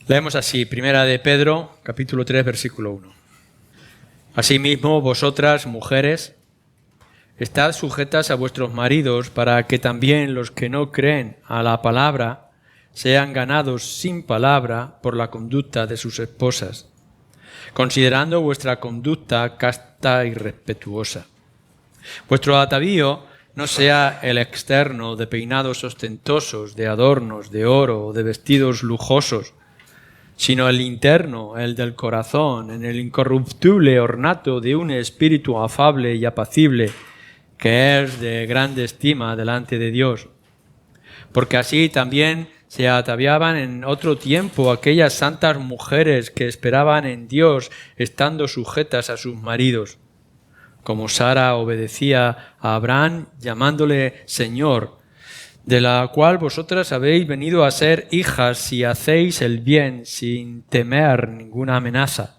Leemos así, Primera de Pedro, capítulo 3, versículo 1. Asimismo, vosotras, mujeres, estad sujetas a vuestros maridos para que también los que no creen a la palabra sean ganados sin palabra por la conducta de sus esposas, considerando vuestra conducta casta y respetuosa. Vuestro atavío no sea el externo de peinados ostentosos, de adornos, de oro o de vestidos lujosos, sino el interno, el del corazón, en el incorruptible ornato de un espíritu afable y apacible, que es de grande estima delante de Dios. Porque así también se ataviaban en otro tiempo aquellas santas mujeres que esperaban en Dios, estando sujetas a sus maridos, como Sara obedecía a Abraham, llamándole Señor, de la cual vosotras habéis venido a ser hijas si hacéis el bien sin temer ninguna amenaza.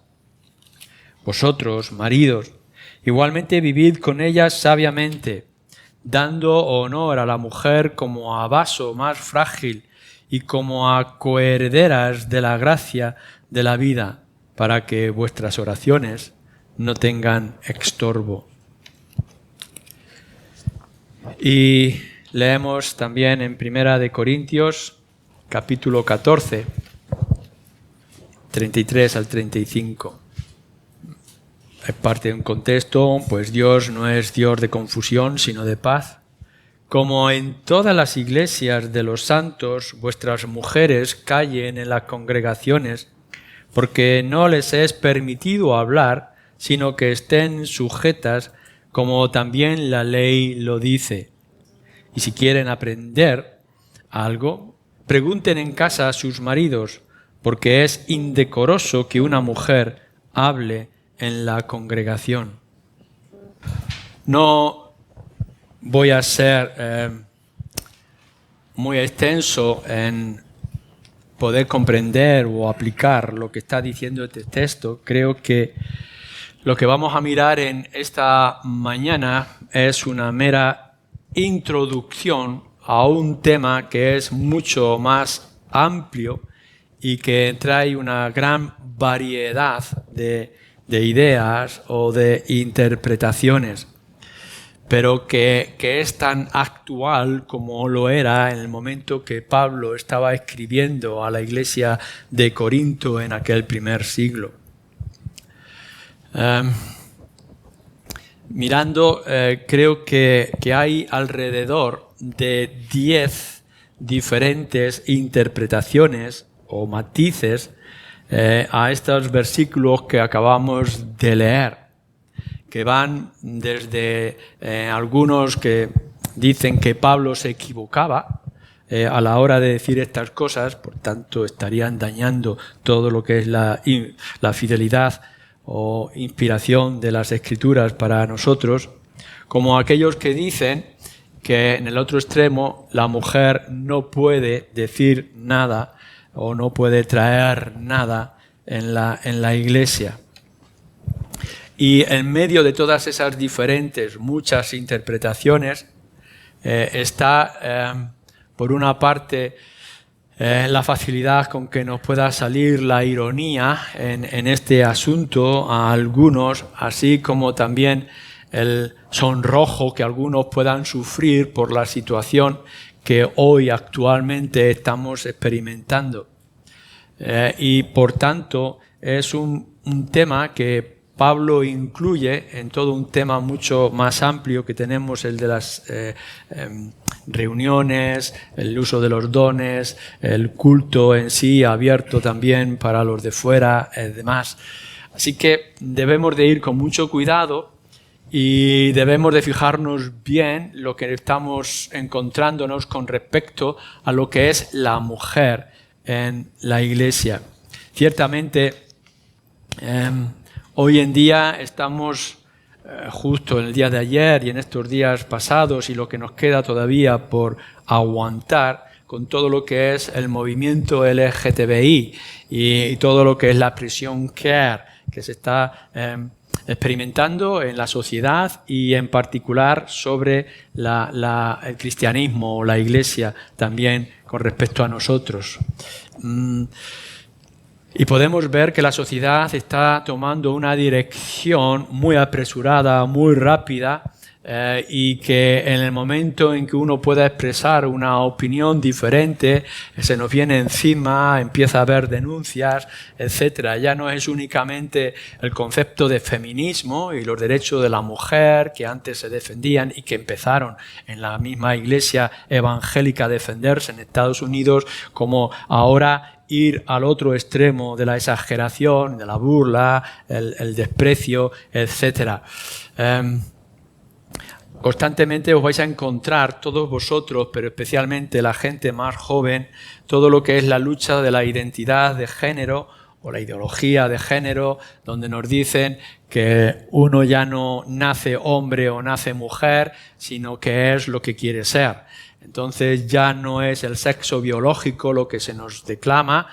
Vosotros, maridos, igualmente vivid con ellas sabiamente, dando honor a la mujer como a vaso más frágil y como a coherederas de la gracia de la vida, para que vuestras oraciones no tengan estorbo. Y leemos también en Primera de Corintios, capítulo 14, 33 al 35. Es parte de un contexto, pues Dios no es Dios de confusión, sino de paz. Como en todas las iglesias de los santos, vuestras mujeres callen en las congregaciones, porque no les es permitido hablar, sino que estén sujetas, como también la ley lo dice. Y si quieren aprender algo, pregunten en casa a sus maridos, porque es indecoroso que una mujer hable en la congregación. No voy a ser muy extenso en poder comprender o aplicar lo que está diciendo este texto. Creo que lo que vamos a mirar en esta mañana es una mera introducción a un tema que es mucho más amplio y que trae una gran variedad de ideas o de interpretaciones, pero que es tan actual como lo era en el momento que Pablo estaba escribiendo a la iglesia de Corinto en aquel primer siglo. Mirando, creo que hay alrededor de 10 diferentes interpretaciones o matices a estos versículos que acabamos de leer, que van desde algunos que dicen que Pablo se equivocaba a la hora de decir estas cosas, por tanto estarían dañando todo lo que es la fidelidad o inspiración de las Escrituras para nosotros, como aquellos que dicen que en el otro extremo la mujer no puede decir nada o no puede traer nada en la iglesia. Y en medio de todas esas diferentes, muchas interpretaciones, está por una parte la facilidad con que nos pueda salir la ironía en este asunto a algunos, así como también el sonrojo que algunos puedan sufrir por la situación que hoy actualmente estamos experimentando. Y por tanto es un tema que Pablo incluye en todo un tema mucho más amplio que tenemos, el de las reuniones, el uso de los dones, el culto en sí abierto también para los de fuera, demás. Así que debemos de ir con mucho cuidado y debemos de fijarnos bien lo que estamos encontrándonos con respecto a lo que es la mujer en la iglesia. Ciertamente, hoy en día estamos justo en el día de ayer y en estos días pasados y lo que nos queda todavía por aguantar con todo lo que es el movimiento LGTBI y todo lo que es la prison care que se está experimentando en la sociedad y en particular sobre el cristianismo o la iglesia también con respecto a nosotros. Y podemos ver que la sociedad está tomando una dirección muy apresurada, muy rápida, y que en el momento en que uno pueda expresar una opinión diferente, se nos viene encima, empieza a haber denuncias, etcétera. Ya no es únicamente el concepto de feminismo y los derechos de la mujer que antes se defendían y que empezaron en la misma iglesia evangélica a defenderse en Estados Unidos, como ahora ir al otro extremo de la exageración, de la burla, el desprecio, etcétera. Constantemente os vais a encontrar, todos vosotros, pero especialmente la gente más joven, todo lo que es la lucha de la identidad de género o la ideología de género, donde nos dicen que uno ya no nace hombre o nace mujer, sino que es lo que quiere ser. Entonces ya no es el sexo biológico lo que se nos declama,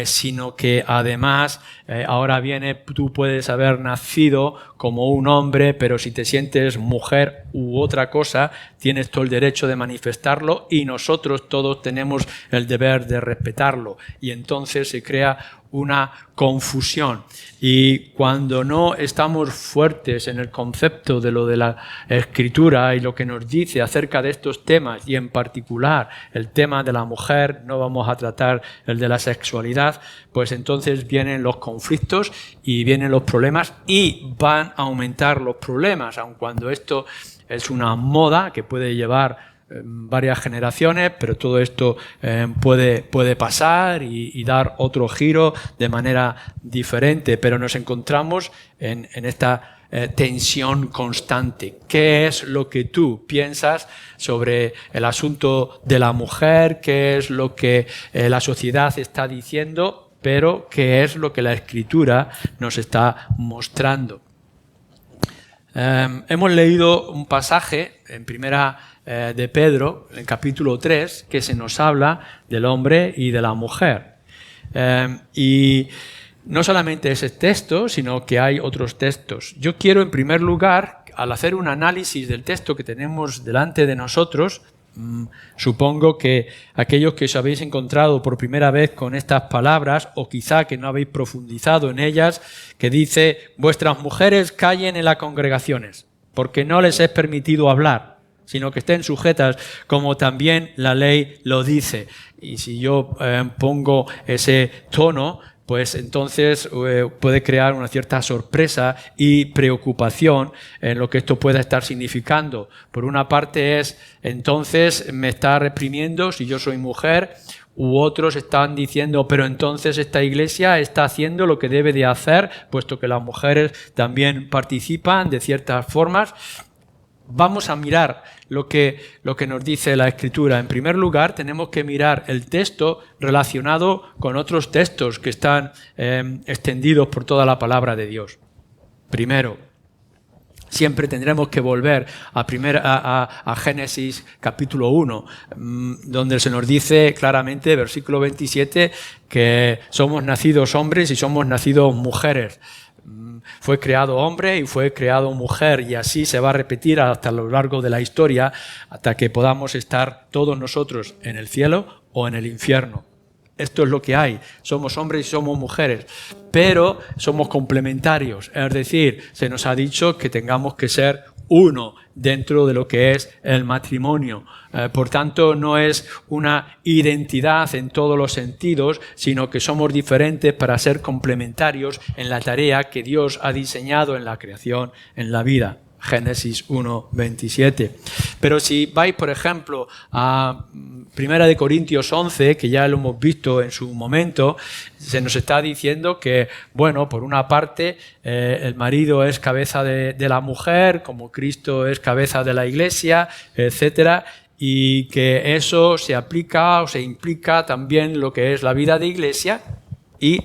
sino que además ahora viene, tú puedes haber nacido como un hombre, pero si te sientes mujer u otra cosa, tienes todo el derecho de manifestarlo y nosotros todos tenemos el deber de respetarlo. Y entonces se crea una confusión. Y cuando no estamos fuertes en el concepto de lo de la Escritura y lo que nos dice acerca de estos temas, y en particular el tema de la mujer, no vamos a tratar el de la sexualidad, pues entonces vienen los conflictos y vienen los problemas y van a aumentar los problemas, aun cuando esto es una moda que puede llevar varias generaciones, pero todo esto puede pasar y dar otro giro de manera diferente, pero nos encontramos en esta tensión constante. ¿Qué es lo que tú piensas sobre el asunto de la mujer? ¿Qué es lo que la sociedad está diciendo? Pero ¿qué es lo que la Escritura nos está mostrando? Hemos leído un pasaje en primera de Pedro, en el capítulo 3, que se nos habla del hombre y de la mujer. Y no solamente ese texto, sino que hay otros textos. Yo quiero, en primer lugar, al hacer un análisis del texto que tenemos delante de nosotros, supongo que aquellos que os habéis encontrado por primera vez con estas palabras, o quizá que no habéis profundizado en ellas, que dice: vuestras mujeres callen en las congregaciones, porque no les es permitido hablar, sino que estén sujetas, como también la ley lo dice. Y si yo pongo ese tono, pues entonces puede crear una cierta sorpresa y preocupación en lo que esto pueda estar significando. Por una parte es, entonces me está reprimiendo si yo soy mujer, u otros están diciendo, pero entonces esta iglesia está haciendo lo que debe de hacer, puesto que las mujeres también participan de ciertas formas. Vamos a mirar lo que nos dice la Escritura. En primer lugar, tenemos que mirar el texto relacionado con otros textos que están extendidos por toda la palabra de Dios. Primero, siempre tendremos que volver a Génesis capítulo 1, donde se nos dice claramente, versículo 27, que somos nacidos hombres y somos nacidos mujeres. Fue creado hombre y fue creado mujer, y así se va a repetir hasta lo largo de la historia, hasta que podamos estar todos nosotros en el cielo o en el infierno. Esto es lo que hay. Somos hombres y somos mujeres, pero somos complementarios. Es decir, se nos ha dicho que tengamos que ser uno dentro de lo que es el matrimonio. Por tanto, no es una identidad en todos los sentidos, sino que somos diferentes para ser complementarios en la tarea que Dios ha diseñado en la creación, en la vida. Génesis 1:27. Pero si vais, por ejemplo, a 1 Corintios 11, que ya lo hemos visto en su momento, se nos está diciendo que, bueno, por una parte, el marido es cabeza de la mujer, como Cristo es cabeza de la iglesia, etcétera, y que eso se aplica o se implica también lo que es la vida de iglesia, y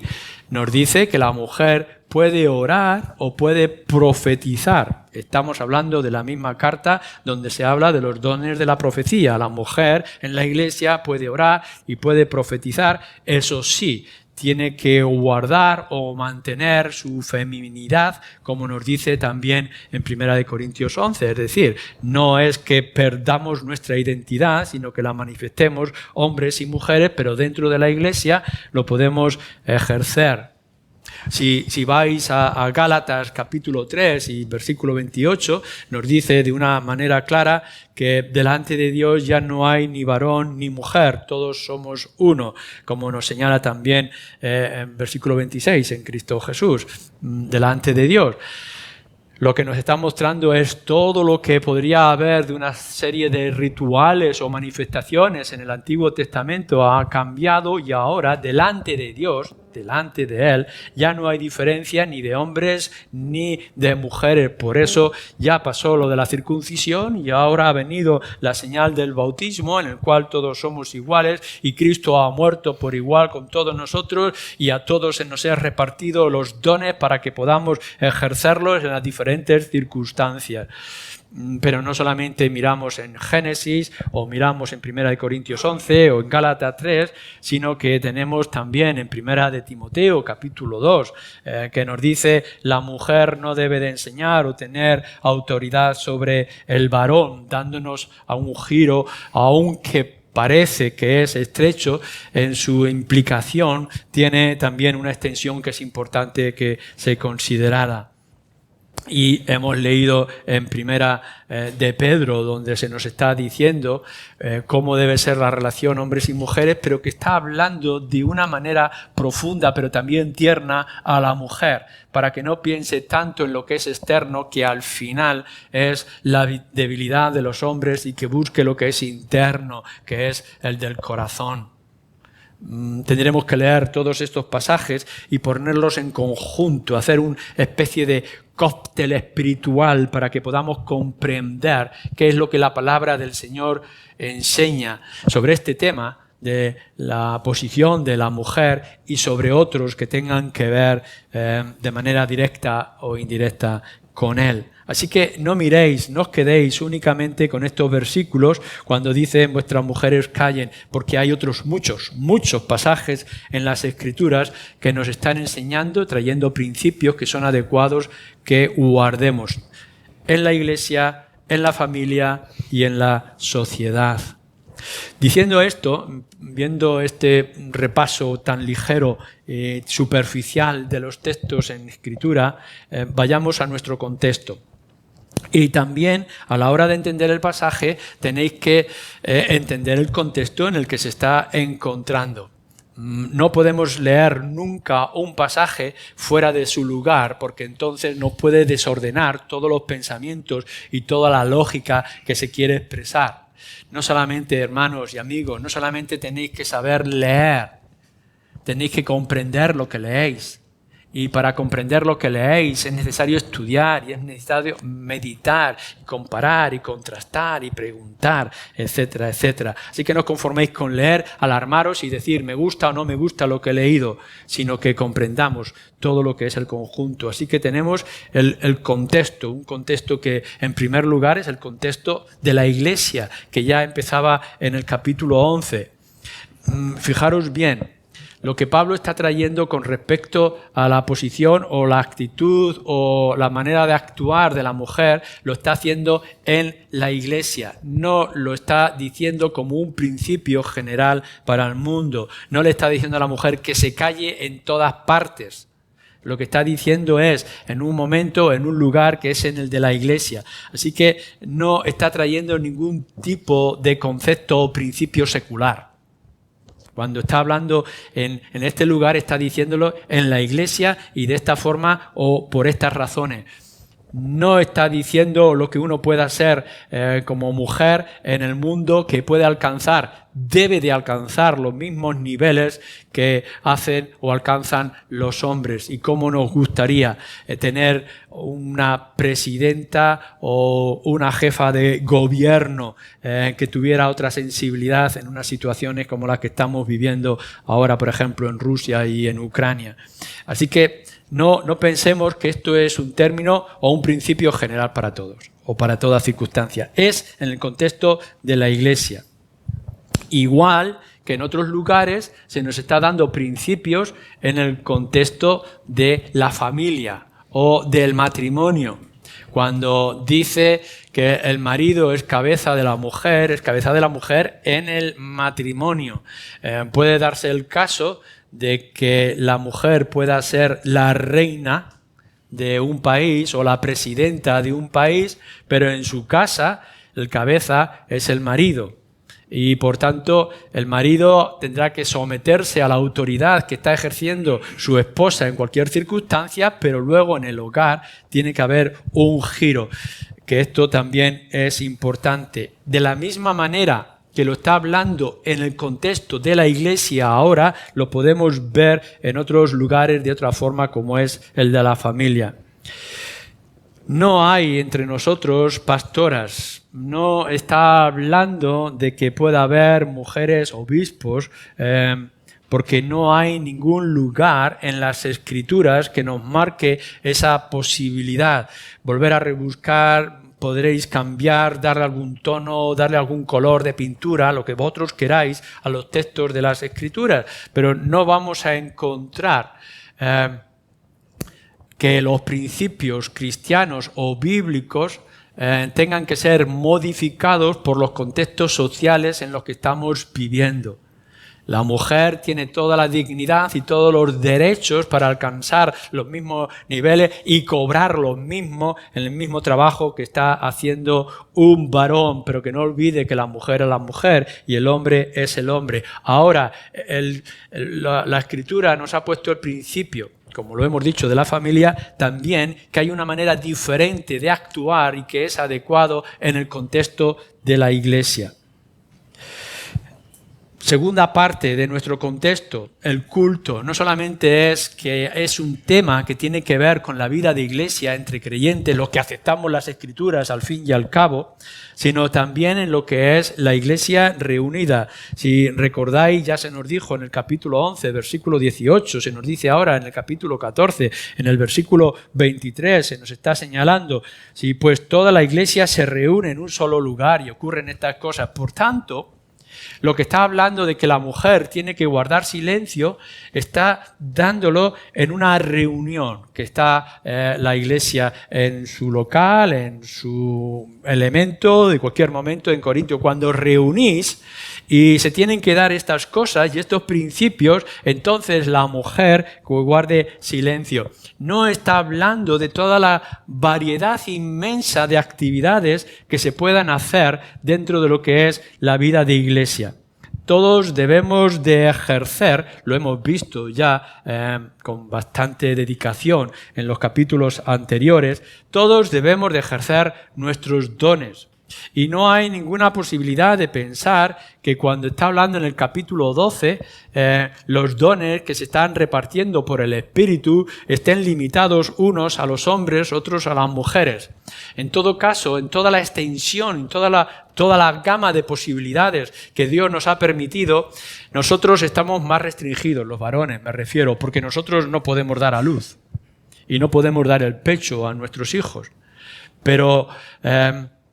nos dice que la mujer puede orar o puede profetizar. Estamos hablando de la misma carta donde se habla de los dones de la profecía. La mujer en la iglesia puede orar y puede profetizar. Eso sí, tiene que guardar o mantener su feminidad, como nos dice también en 1 Corintios 11. Es decir, no es que perdamos nuestra identidad, sino que la manifestemos hombres y mujeres, pero dentro de la Iglesia lo podemos ejercer. Si vais a Gálatas capítulo 3 y versículo 28, nos dice de una manera clara que delante de Dios ya no hay ni varón ni mujer, todos somos uno, como nos señala también en versículo 26 en Cristo Jesús, delante de Dios. Lo que nos está mostrando es todo lo que podría haber de una serie de rituales o manifestaciones en el Antiguo Testamento ha cambiado y ahora delante de Dios, delante de Él, ya no hay diferencia ni de hombres ni de mujeres. Por eso ya pasó lo de la circuncisión y ahora ha venido la señal del bautismo en el cual todos somos iguales y Cristo ha muerto por igual con todos nosotros y a todos se nos ha repartido los dones para que podamos ejercerlos en las diferentes circunstancias. Pero no solamente miramos en Génesis o miramos en 1 Corintios 11 o en Gálatas 3, sino que tenemos también en 1 de Timoteo capítulo 2, que nos dice la mujer no debe de enseñar o tener autoridad sobre el varón, dándonos a un giro, aunque parece que es estrecho en su implicación, tiene también una extensión que es importante que se considerara. Y hemos leído en Primera de Pedro, donde se nos está diciendo cómo debe ser la relación hombres y mujeres, pero que está hablando de una manera profunda, pero también tierna a la mujer, para que no piense tanto en lo que es externo, que al final es la debilidad de los hombres, y que busque lo que es interno, que es el del corazón. Tendremos que leer todos estos pasajes y ponerlos en conjunto, hacer una especie de cóctel espiritual para que podamos comprender qué es lo que la palabra del Señor enseña sobre este tema de la posición de la mujer y sobre otros que tengan que ver de manera directa o indirecta con él. Así que no miréis, no os quedéis únicamente con estos versículos cuando dicen vuestras mujeres callen, porque hay otros muchos pasajes en las Escrituras que nos están enseñando, trayendo principios que son adecuados que guardemos en la Iglesia, en la familia y en la sociedad. Diciendo esto, viendo este repaso tan ligero, superficial de los textos en Escritura, vayamos a nuestro contexto. Y también, a la hora de entender el pasaje, tenéis que entender el contexto en el que se está encontrando. No podemos leer nunca un pasaje fuera de su lugar, porque entonces nos puede desordenar todos los pensamientos y toda la lógica que se quiere expresar. No solamente, hermanos y amigos, no solamente tenéis que saber leer, tenéis que comprender lo que leéis. Y para comprender lo que leéis es necesario estudiar y es necesario meditar, comparar y contrastar y preguntar, etcétera, etcétera. Así que no os conforméis con leer, alarmaros y decir me gusta o no me gusta lo que he leído, sino que comprendamos todo lo que es el conjunto. Así que tenemos el contexto, un contexto que en primer lugar es el contexto de la Iglesia, que ya empezaba en el capítulo 11. Fijaros bien. Lo que Pablo está trayendo con respecto a la posición o la actitud o la manera de actuar de la mujer, lo está haciendo en la Iglesia. No lo está diciendo como un principio general para el mundo. No le está diciendo a la mujer que se calle en todas partes. Lo que está diciendo es en un momento, en un lugar que es en el de la Iglesia. Así que no está trayendo ningún tipo de concepto o principio secular. Cuando está hablando en este lugar, está diciéndolo en la Iglesia y de esta forma o por estas razones. No está diciendo lo que uno pueda ser como mujer en el mundo que puede alcanzar. Debe de alcanzar los mismos niveles que hacen o alcanzan los hombres. Y cómo nos gustaría tener una presidenta o una jefa de gobierno que tuviera otra sensibilidad en unas situaciones como las que estamos viviendo ahora, por ejemplo, en Rusia y en Ucrania. Así que no pensemos que esto es un término o un principio general para todos o para toda circunstancia. Es en el contexto de la Iglesia. Igual que en otros lugares se nos está dando principios en el contexto de la familia o del matrimonio. Cuando dice que el marido es cabeza de la mujer en el matrimonio. Puede darse el caso de que la mujer pueda ser la reina de un país o la presidenta de un país, pero en su casa el cabeza es el marido. Y por tanto el marido tendrá que someterse a la autoridad que está ejerciendo su esposa en cualquier circunstancia, pero luego en el hogar tiene que haber un giro, que esto también es importante. De la misma manera que lo está hablando en el contexto de la iglesia ahora, lo podemos ver en otros lugares de otra forma, como es el de la familia. No hay entre nosotros pastoras. No está hablando de que pueda haber mujeres obispos, porque no hay ningún lugar en las Escrituras que nos marque esa posibilidad. Volver a rebuscar, podréis cambiar, darle algún tono, darle algún color de pintura, lo que vosotros queráis, a los textos de las Escrituras, pero no vamos a encontrar que los principios cristianos o bíblicos tengan que ser modificados por los contextos sociales en los que estamos viviendo. La mujer tiene toda la dignidad y todos los derechos para alcanzar los mismos niveles y cobrar lo mismo en el mismo trabajo que está haciendo un varón, pero que no olvide que la mujer es la mujer y el hombre es el hombre. Ahora, la Escritura nos ha puesto el principio, como lo hemos dicho, de la familia, también que hay una manera diferente de actuar y que es adecuado en el contexto de la iglesia. Segunda parte de nuestro contexto, el culto, no solamente es que es un tema que tiene que ver con la vida de iglesia entre creyentes, los que aceptamos las Escrituras al fin y al cabo, sino también en lo que es la iglesia reunida. Si recordáis, ya se nos dijo en el capítulo 11, versículo 18, se nos dice ahora en el capítulo 14, en el versículo 23, se nos está señalando, si pues toda la iglesia se reúne en un solo lugar y ocurren estas cosas. Por tanto, lo que está hablando de que la mujer tiene que guardar silencio, está dándolo en una reunión, que está la iglesia en su local, en su elemento, de cualquier momento en Corintio. Cuando reunís y se tienen que dar estas cosas y estos principios, entonces la mujer que guarde silencio. No está hablando de toda la variedad inmensa de actividades que se puedan hacer dentro de lo que es la vida de iglesia. Todos debemos de ejercer, lo hemos visto ya con bastante dedicación en los capítulos anteriores, todos debemos de ejercer nuestros dones. Y no hay ninguna posibilidad de pensar que cuando está hablando en el capítulo 12, los dones que se están repartiendo por el Espíritu estén limitados unos a los hombres, otros a las mujeres. En todo caso, en toda la extensión, en toda la gama de posibilidades que Dios nos ha permitido, nosotros estamos más restringidos, los varones me refiero, porque nosotros no podemos dar a luz y no podemos dar el pecho a nuestros hijos. Pero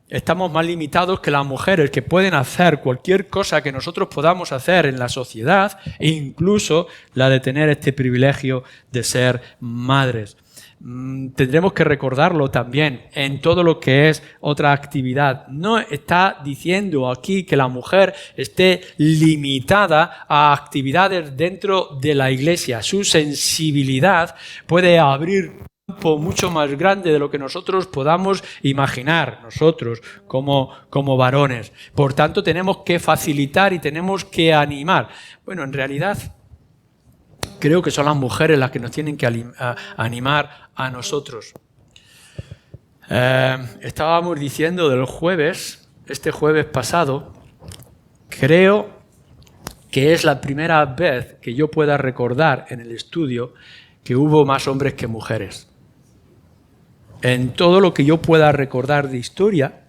estamos más limitados que las mujeres, que pueden hacer cualquier cosa que nosotros podamos hacer en la sociedad, e incluso la de tener este privilegio de ser madres. Tendremos que recordarlo también en todo lo que es otra actividad. No está diciendo aquí que la mujer esté limitada a actividades dentro de la iglesia. Su sensibilidad puede abrir mucho más grande de lo que nosotros podamos imaginar, nosotros como varones. Por tanto, tenemos que facilitar y tenemos que animar. Bueno, en realidad, creo que son las mujeres las que nos tienen que animar a nosotros. Estábamos diciendo del jueves, este jueves pasado, creo que es la primera vez que yo pueda recordar en el estudio que hubo más hombres que mujeres. En todo lo que yo pueda recordar de historia,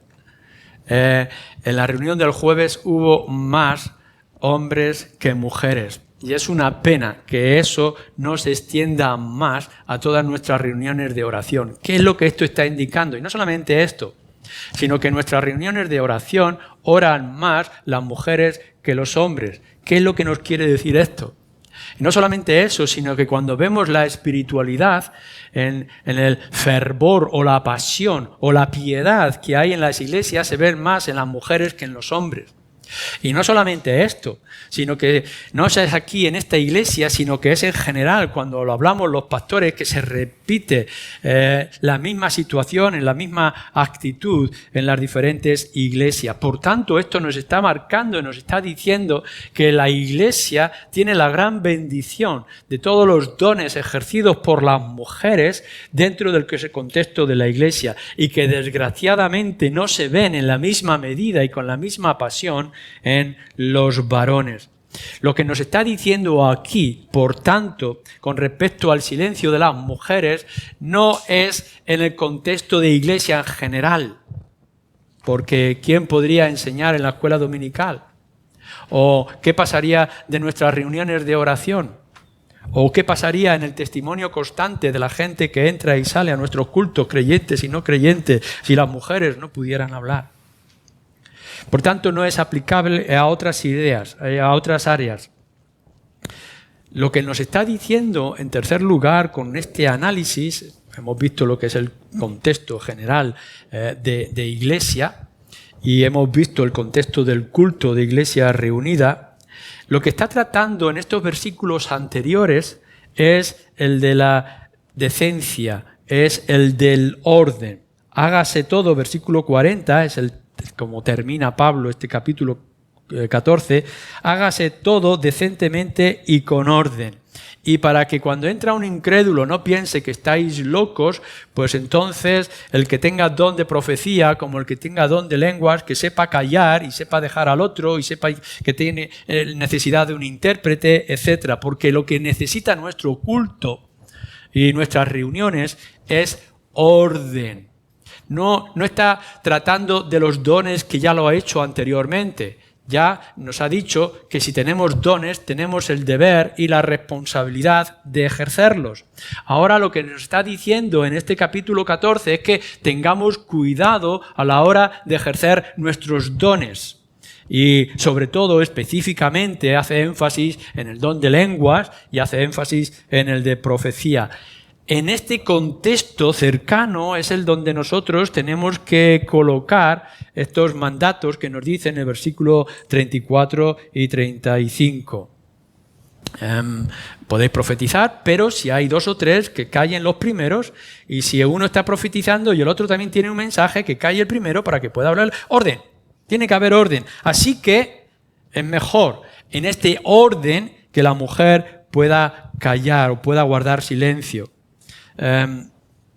en la reunión del jueves hubo más hombres que mujeres. Y es una pena que eso no se extienda más a todas nuestras reuniones de oración. ¿Qué es lo que esto está indicando? Y no solamente esto, sino que en nuestras reuniones de oración oran más las mujeres que los hombres. ¿Qué es lo que nos quiere decir esto? Y no solamente eso, sino que cuando vemos la espiritualidad en el fervor o la pasión o la piedad que hay en las iglesias, se ven más en las mujeres que en los hombres. Y no solamente esto, sino que no es aquí en esta iglesia, sino que es en general, cuando lo hablamos los pastores, que se repite la misma situación, en la misma actitud en las diferentes iglesias. Por tanto, esto nos está marcando y nos está diciendo que la iglesia tiene la gran bendición de todos los dones ejercidos por las mujeres dentro del contexto de la iglesia y que desgraciadamente no se ven en la misma medida y con la misma pasión en los varones. Lo que nos está diciendo aquí, por tanto, con respecto al silencio de las mujeres, no es en el contexto de iglesia en general, porque ¿quién podría enseñar en la escuela dominical? ¿O qué pasaría de nuestras reuniones de oración? ¿O qué pasaría en el testimonio constante de la gente que entra y sale a nuestros cultos, creyentes y no creyentes, si las mujeres no pudieran hablar? Por tanto, no es aplicable a otras ideas, a otras áreas. Lo que nos está diciendo, en tercer lugar, con este análisis, hemos visto lo que es el contexto general de iglesia y hemos visto el contexto del culto de iglesia reunida. Lo que está tratando en estos versículos anteriores es el de la decencia, es el del orden. Hágase todo, versículo 40, es como termina Pablo este capítulo 14, hágase todo decentemente y con orden. Y para que cuando entra un incrédulo no piense que estáis locos, pues entonces el que tenga don de profecía, como el que tenga don de lenguas, que sepa callar y sepa dejar al otro y sepa que tiene necesidad de un intérprete, etc. Porque lo que necesita nuestro culto y nuestras reuniones es orden. No está tratando de los dones que ya lo ha hecho anteriormente. Ya nos ha dicho que si tenemos dones, tenemos el deber y la responsabilidad de ejercerlos. Ahora lo que nos está diciendo en este capítulo 14 es que tengamos cuidado a la hora de ejercer nuestros dones. Y sobre todo, específicamente, hace énfasis en el don de lenguas y hace énfasis en el de profecía. En este contexto cercano es el donde nosotros tenemos que colocar estos mandatos que nos dicen en el versículo 34 y 35. Podéis profetizar, pero si hay dos o tres, que callen los primeros, y si uno está profetizando y el otro también tiene un mensaje, que calle el primero para que pueda hablar. Orden, tiene que haber orden. Así que es mejor en este orden que la mujer pueda callar o pueda guardar silencio.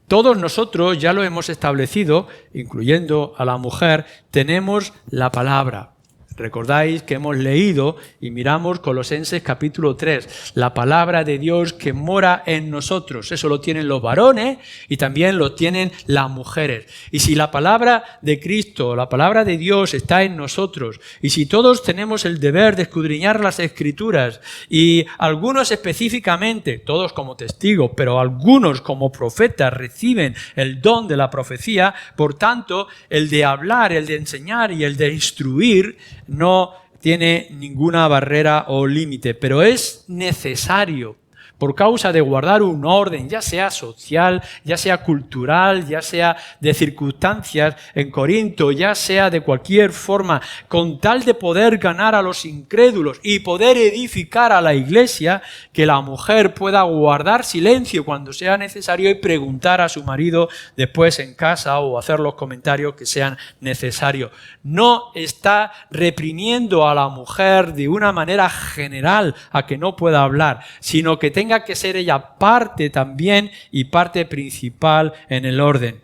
Todos nosotros, ya lo hemos establecido, incluyendo a la mujer, tenemos la palabra. Recordáis que hemos leído y miramos Colosenses capítulo 3, la palabra de Dios que mora en nosotros. Eso lo tienen los varones y también lo tienen las mujeres. Y si la palabra de Cristo, la palabra de Dios está en nosotros, y si todos tenemos el deber de escudriñar las Escrituras, y algunos específicamente, todos como testigos, pero algunos como profetas reciben el don de la profecía, por tanto, el de hablar, el de enseñar y el de instruir no tiene ninguna barrera o límite, pero es necesario por causa de guardar un orden, ya sea social, ya sea cultural, ya sea de circunstancias en Corinto, ya sea de cualquier forma, con tal de poder ganar a los incrédulos y poder edificar a la iglesia, que la mujer pueda guardar silencio cuando sea necesario y preguntar a su marido después en casa o hacer los comentarios que sean necesarios. No está reprimiendo a la mujer de una manera general a que no pueda hablar, sino que tenga que ser ella parte también y parte principal en el orden.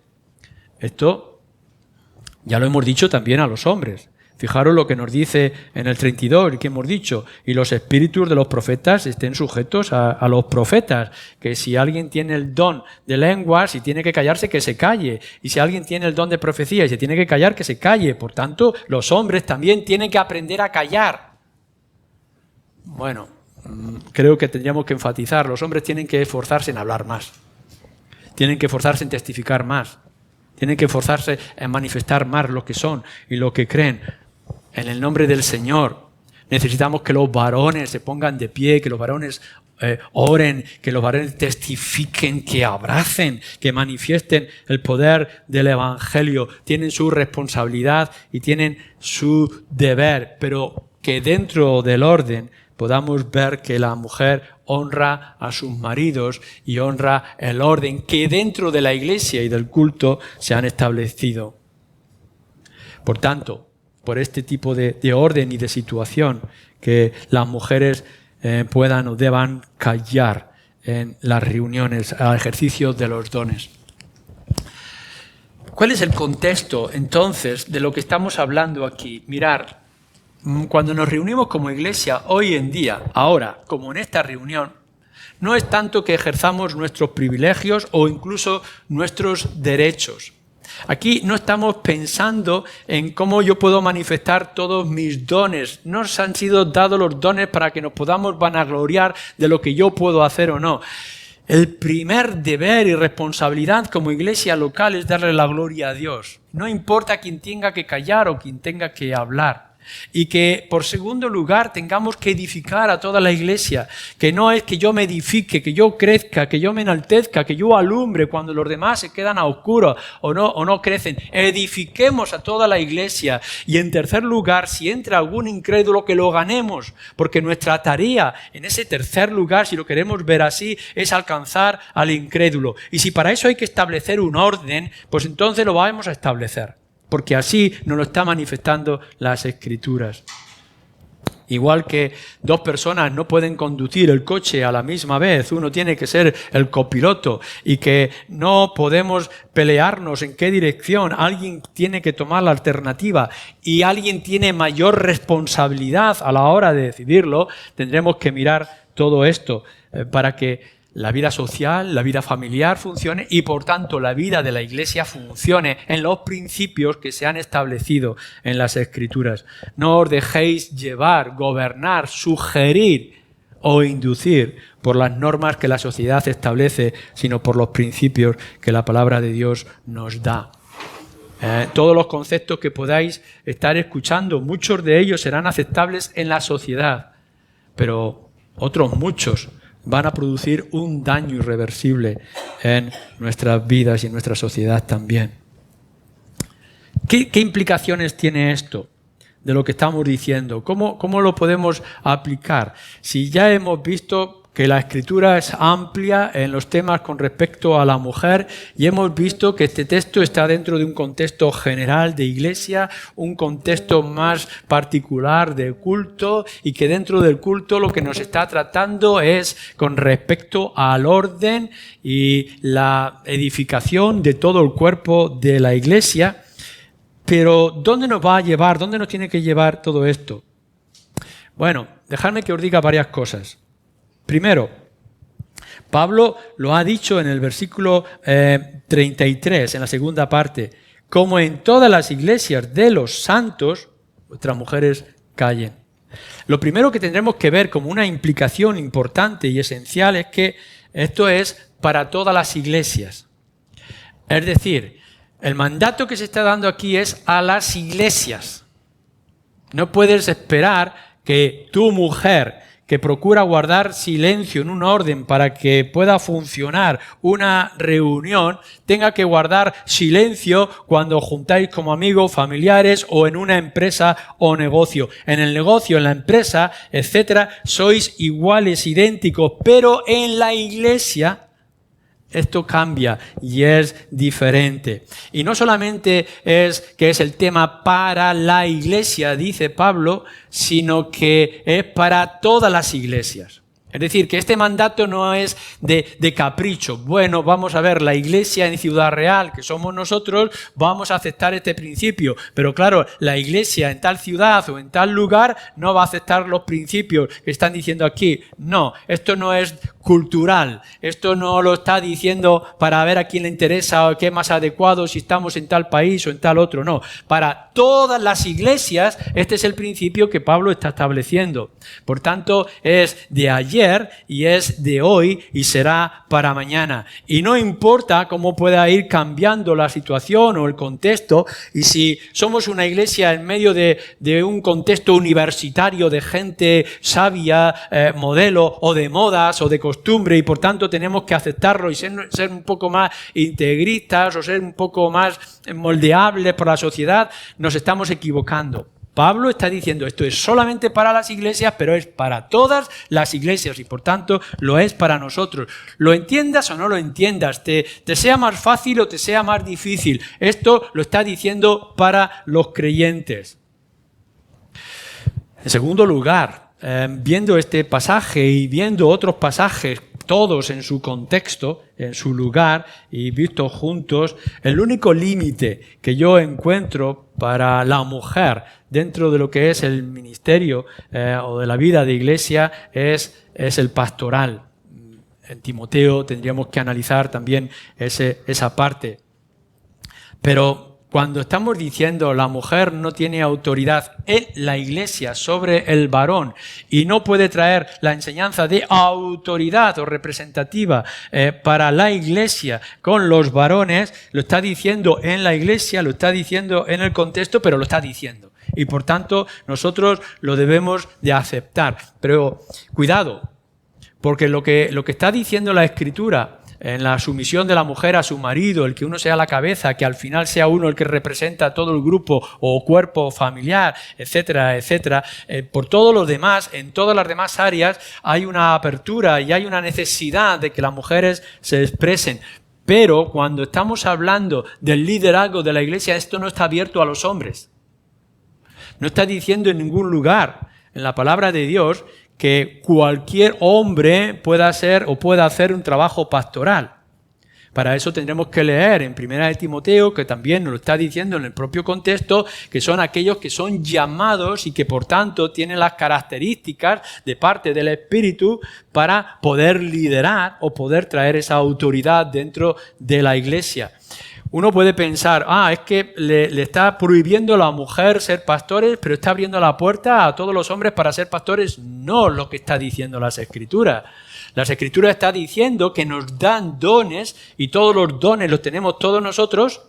Esto ya lo hemos dicho también a los hombres. Fijaros lo que nos dice en el 32, que hemos dicho, y los espíritus de los profetas estén sujetos a los profetas, que si alguien tiene el don de lenguas y tiene que callarse, que se calle, y si alguien tiene el don de profecía y se tiene que callar, que se calle. Por tanto, los hombres también tienen que aprender a callar. Bueno, creo que tendríamos que enfatizar, los hombres tienen que esforzarse en hablar más, tienen que esforzarse en testificar más. Tienen que esforzarse en manifestar más lo que son y lo que creen. En el nombre del Señor. Necesitamos que los varones se pongan de pie, que los varones oren, que los varones testifiquen, que abracen, que manifiesten el poder del Evangelio. Tienen su responsabilidad y tienen su deber, pero que dentro del orden podamos ver que la mujer honra a sus maridos y honra el orden que dentro de la iglesia y del culto se han establecido. Por tanto, por este tipo de orden y de situación, que las mujeres puedan o deban callar en las reuniones, al ejercicio de los dones. ¿Cuál es el contexto, entonces, de lo que estamos hablando aquí? Mirar, cuando nos reunimos como iglesia hoy en día, ahora, como en esta reunión, no es tanto que ejerzamos nuestros privilegios o incluso nuestros derechos. Aquí no estamos pensando en cómo yo puedo manifestar todos mis dones. No nos han sido dados los dones para que nos podamos vanagloriar de lo que yo puedo hacer o no. El primer deber y responsabilidad como iglesia local es darle la gloria a Dios. No importa quién tenga que callar o quién tenga que hablar. Y que, por segundo lugar, tengamos que edificar a toda la iglesia. Que no es que yo me edifique, que yo crezca, que yo me enaltezca, que yo alumbre cuando los demás se quedan a oscuro o no crecen. Edifiquemos a toda la iglesia. Y en tercer lugar, si entra algún incrédulo, que lo ganemos. Porque nuestra tarea en ese tercer lugar, si lo queremos ver así, es alcanzar al incrédulo. Y si para eso hay que establecer un orden, pues entonces lo vamos a establecer. Porque así nos lo están manifestando las Escrituras. Igual que dos personas no pueden conducir el coche a la misma vez, uno tiene que ser el copiloto y que no podemos pelearnos en qué dirección, alguien tiene que tomar la alternativa y alguien tiene mayor responsabilidad a la hora de decidirlo, tendremos que mirar todo esto para que la vida social, la vida familiar funcione y por tanto la vida de la iglesia funcione en los principios que se han establecido en las Escrituras. No os dejéis llevar, gobernar, sugerir o inducir por las normas que la sociedad establece, sino por los principios que la palabra de Dios nos da. Todos los conceptos que podáis estar escuchando, muchos de ellos serán aceptables en la sociedad, pero otros muchos van a producir un daño irreversible en nuestras vidas y en nuestra sociedad también. ¿Qué implicaciones tiene esto de lo que estamos diciendo? ¿Cómo lo podemos aplicar? Si ya hemos visto que la Escritura es amplia en los temas con respecto a la mujer y hemos visto que este texto está dentro de un contexto general de iglesia, un contexto más particular de culto y que dentro del culto lo que nos está tratando es con respecto al orden y la edificación de todo el cuerpo de la iglesia. Pero ¿dónde nos va a llevar? ¿Dónde nos tiene que llevar todo esto? Bueno, dejadme que os diga varias cosas. Primero, Pablo lo ha dicho en el versículo 33, en la segunda parte, como en todas las iglesias de los santos, vuestras mujeres callen. Lo primero que tendremos que ver como una implicación importante y esencial es que esto es para todas las iglesias. Es decir, el mandato que se está dando aquí es a las iglesias. No puedes esperar que tu mujer, que procura guardar silencio en un orden para que pueda funcionar una reunión, tenga que guardar silencio cuando os juntáis como amigos, familiares o en una empresa o negocio. En el negocio, en la empresa, etcétera, sois iguales, idénticos, pero en la iglesia esto cambia y es diferente. Y no solamente es que es el tema para la iglesia, dice Pablo, sino que es para todas las iglesias. Es decir, que este mandato no es de capricho. Bueno, vamos a ver, la iglesia en Ciudad Real, que somos nosotros, vamos a aceptar este principio. Pero claro, la iglesia en tal ciudad o en tal lugar no va a aceptar los principios que están diciendo aquí. No, esto no es cultural. Esto no lo está diciendo para ver a quién le interesa o qué es más adecuado si estamos en tal país o en tal otro. No, para todas las iglesias este es el principio que Pablo está estableciendo. Por tanto, es de ayer ayer y es de hoy y será para mañana. Y no importa cómo pueda ir cambiando la situación o el contexto, y si somos una iglesia en medio de un contexto universitario de gente sabia, modelo, o de modas o de costumbre, y por tanto tenemos que aceptarlo y ser un poco más integristas o ser un poco más moldeables por la sociedad, nos estamos equivocando. Pablo está diciendo esto es solamente para las iglesias, pero es para todas las iglesias y por tanto lo es para nosotros. Lo entiendas o no lo entiendas, te sea más fácil o te sea más difícil, esto lo está diciendo para los creyentes. En segundo lugar, viendo este pasaje y viendo otros pasajes, todos en su contexto, en su lugar y vistos juntos, el único límite que yo encuentro para la mujer dentro de lo que es el ministerio o de la vida de iglesia es el pastoral. En Timoteo tendríamos que analizar también esa parte. Pero cuando estamos diciendo la mujer no tiene autoridad en la iglesia sobre el varón y no puede traer la enseñanza de autoridad o representativa para la iglesia con los varones, lo está diciendo en la iglesia, lo está diciendo en el contexto, pero lo está diciendo. Y por tanto nosotros lo debemos de aceptar. Pero cuidado, porque lo que está diciendo la Escritura en la sumisión de la mujer a su marido, el que uno sea la cabeza, que al final sea uno el que representa a todo el grupo o cuerpo familiar, etcétera, etcétera. Por todo lo demás, en todas las demás áreas hay una apertura y hay una necesidad de que las mujeres se expresen. Pero cuando estamos hablando del liderazgo de la iglesia, esto no está abierto a los hombres. No está diciendo en ningún lugar en la palabra de Dios que cualquier hombre pueda hacer un trabajo pastoral. Para eso tendremos que leer en 1 Timoteo, que también nos lo está diciendo en el propio contexto, que son aquellos que son llamados y que por tanto tienen las características de parte del Espíritu para poder liderar o poder traer esa autoridad dentro de la iglesia. Uno puede pensar, es que le está prohibiendo a la mujer ser pastores, pero está abriendo la puerta a todos los hombres para ser pastores. No lo que está diciendo las Escrituras. Las Escrituras están diciendo que nos dan dones y todos los dones los tenemos todos nosotros,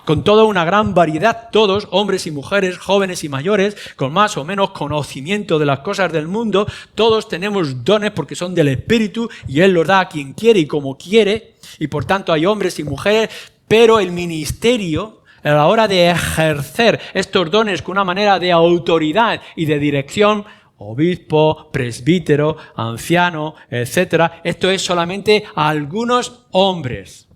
con toda una gran variedad, todos, hombres y mujeres, jóvenes y mayores, con más o menos conocimiento de las cosas del mundo. Todos tenemos dones porque son del Espíritu y Él los da a quien quiere y como quiere. Y por tanto hay hombres y mujeres. Pero el ministerio, a la hora de ejercer estos dones con una manera de autoridad y de dirección, obispo, presbítero, anciano, etcétera, esto es solamente a algunos hombres.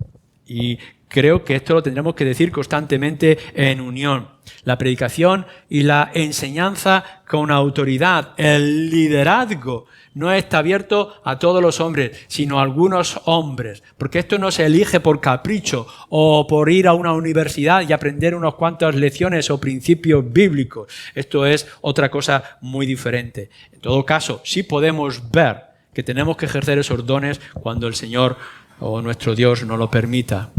Y creo que esto lo tendremos que decir constantemente en unión. La predicación y la enseñanza con autoridad, el liderazgo, no está abierto a todos los hombres, sino a algunos hombres. Porque esto no se elige por capricho o por ir a una universidad y aprender unas cuantas lecciones o principios bíblicos. Esto es otra cosa muy diferente. En todo caso, sí podemos ver que tenemos que ejercer esos dones cuando el Señor o nuestro Dios nos lo permita.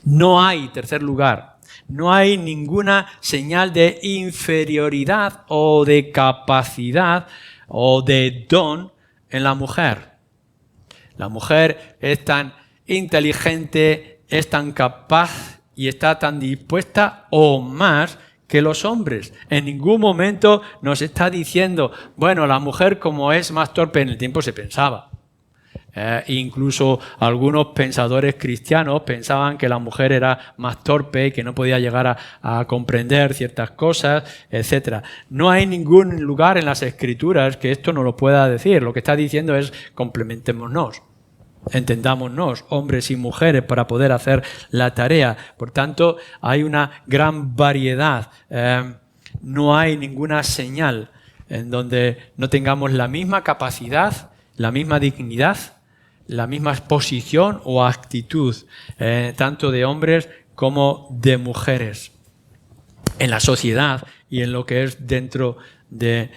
No hay, tercer lugar, no hay ninguna señal de inferioridad o de capacidad o de don en la mujer. La mujer es tan inteligente, es tan capaz y está tan dispuesta o más que los hombres. En ningún momento nos está diciendo, bueno, la mujer como es más torpe, en el tiempo se pensaba. Incluso algunos pensadores cristianos pensaban que la mujer era más torpe y que no podía llegar a comprender ciertas cosas, etc. No hay ningún lugar en las Escrituras que esto nos lo pueda decir. Lo que está diciendo es complementémonos, entendámonos, hombres y mujeres, para poder hacer la tarea. Por tanto, hay una gran variedad. No hay ninguna señal en donde no tengamos la misma capacidad, la misma dignidad, la misma posición o actitud, tanto de hombres como de mujeres, en la sociedad y en lo que es dentro de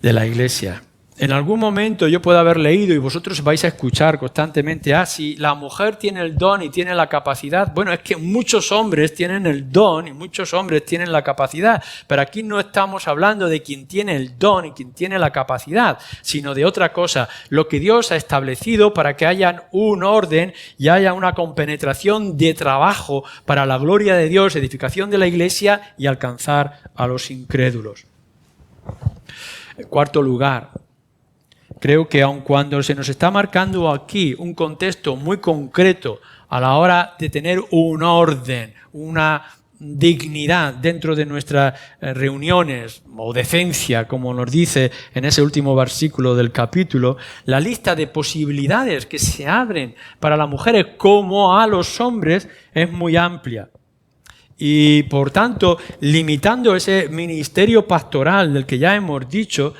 la iglesia. En algún momento yo puedo haber leído y vosotros vais a escuchar constantemente, si la mujer tiene el don y tiene la capacidad, bueno, es que muchos hombres tienen el don y muchos hombres tienen la capacidad, pero aquí no estamos hablando de quien tiene el don y quien tiene la capacidad, sino de otra cosa, lo que Dios ha establecido para que haya un orden y haya una compenetración de trabajo para la gloria de Dios, edificación de la iglesia y alcanzar a los incrédulos. En cuarto lugar, creo que aun cuando se nos está marcando aquí un contexto muy concreto a la hora de tener un orden, una dignidad dentro de nuestras reuniones o decencia, como nos dice en ese último versículo del capítulo, la lista de posibilidades que se abren para las mujeres como a los hombres es muy amplia. Y por tanto, limitando ese ministerio pastoral del que ya hemos dicho,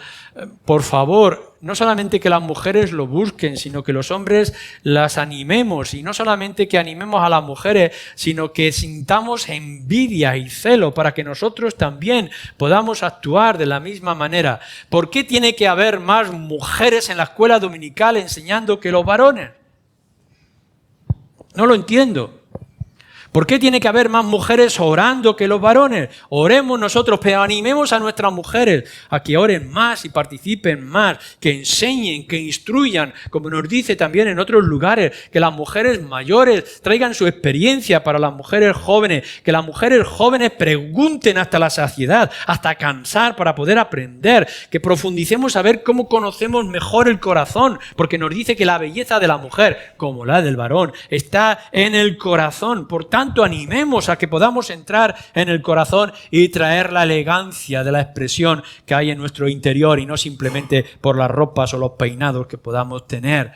por favor, no solamente que las mujeres lo busquen, sino que los hombres las animemos. Y no solamente que animemos a las mujeres, sino que sintamos envidia y celo para que nosotros también podamos actuar de la misma manera. ¿Por qué tiene que haber más mujeres en la escuela dominical enseñando que los varones? No lo entiendo. ¿Por qué tiene que haber más mujeres orando que los varones? Oremos nosotros, pero animemos a nuestras mujeres a que oren más y participen más, que enseñen, que instruyan, como nos dice también en otros lugares, que las mujeres mayores traigan su experiencia para las mujeres jóvenes, que las mujeres jóvenes pregunten hasta la saciedad, hasta cansar para poder aprender, que profundicemos a ver cómo conocemos mejor el corazón, porque nos dice que la belleza de la mujer, como la del varón, está en el corazón. Por tanto, animemos a que podamos entrar en el corazón y traer la elegancia de la expresión que hay en nuestro interior y no simplemente por las ropas o los peinados que podamos tener.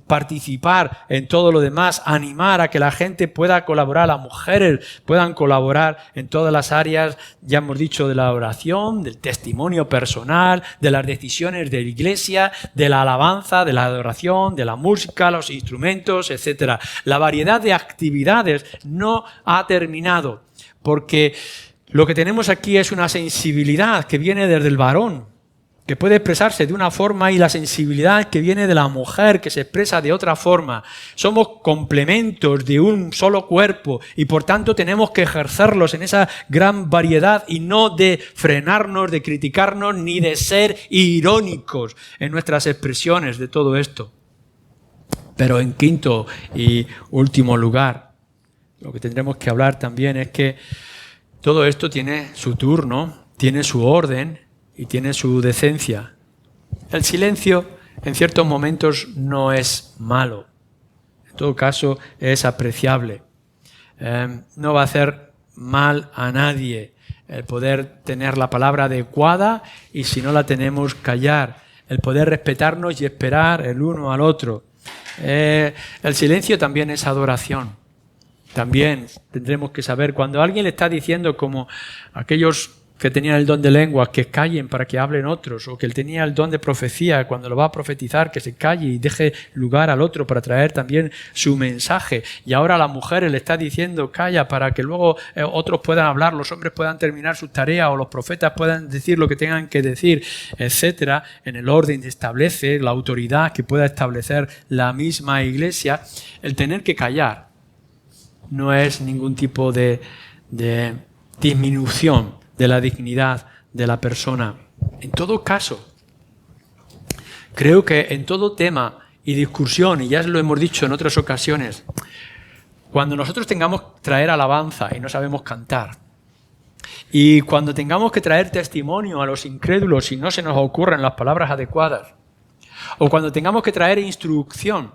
Participar en todo lo demás, animar a que la gente pueda colaborar, las mujeres puedan colaborar en todas las áreas, ya hemos dicho, de la oración, del testimonio personal, de las decisiones de la iglesia, de la alabanza, de la adoración, de la música, los instrumentos, etc. La variedad de actividades no ha terminado, porque lo que tenemos aquí es una sensibilidad que viene desde el varón, que puede expresarse de una forma, y la sensibilidad que viene de la mujer, que se expresa de otra forma. Somos complementos de un solo cuerpo y por tanto tenemos que ejercerlos en esa gran variedad y no de frenarnos, de criticarnos, ni de ser irónicos en nuestras expresiones de todo esto. Pero en quinto y último lugar, lo que tendremos que hablar también es que todo esto tiene su turno, tiene su orden y tiene su decencia. El silencio en ciertos momentos no es malo. En todo caso es apreciable. No va a hacer mal a nadie el poder tener la palabra adecuada y si no la tenemos callar. El poder respetarnos y esperar el uno al otro. El silencio también es adoración. También tendremos que saber cuando alguien le está diciendo, como aquellos que tenían el don de lenguas, que callen para que hablen otros, o que él tenía el don de profecía, cuando lo va a profetizar, que se calle y deje lugar al otro para traer también su mensaje. Y ahora a las mujeres le está diciendo calla para que luego otros puedan hablar, los hombres puedan terminar sus tareas o los profetas puedan decir lo que tengan que decir, etcétera. En el orden que establece la autoridad que pueda establecer la misma iglesia, el tener que callar no es ningún tipo de disminución de la dignidad de la persona. En todo caso, creo que en todo tema y discusión, y ya lo hemos dicho en otras ocasiones, cuando nosotros tengamos que traer alabanza y no sabemos cantar, y cuando tengamos que traer testimonio a los incrédulos y no se nos ocurren las palabras adecuadas, o cuando tengamos que traer instrucción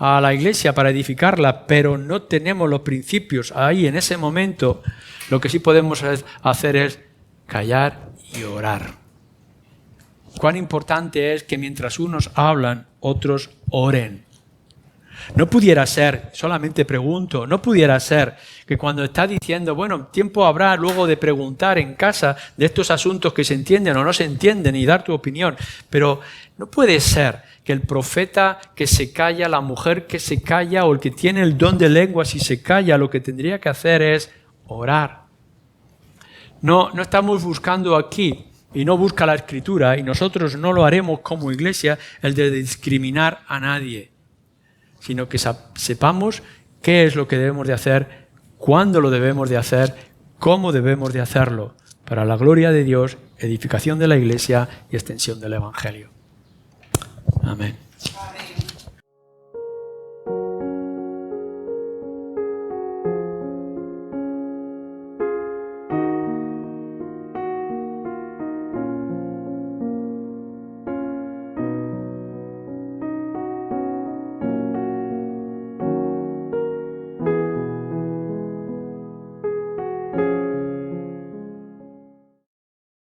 a la iglesia para edificarla, pero no tenemos los principios ahí en ese momento, lo que sí podemos hacer es callar y orar. Cuán importante es que mientras unos hablan, otros oren. No pudiera ser, solamente pregunto, no pudiera ser que cuando está diciendo, bueno, tiempo habrá luego de preguntar en casa de estos asuntos que se entienden o no se entienden y dar tu opinión, pero no puede ser que el profeta que se calla, la mujer que se calla o el que tiene el don de lenguas y se calla, lo que tendría que hacer es orar. No estamos buscando aquí y no busca la Escritura, y nosotros no lo haremos como iglesia, el de discriminar a nadie, sino que sepamos qué es lo que debemos de hacer, cuándo lo debemos de hacer, cómo debemos de hacerlo, para la gloria de Dios, edificación de la iglesia y extensión del Evangelio. Amén.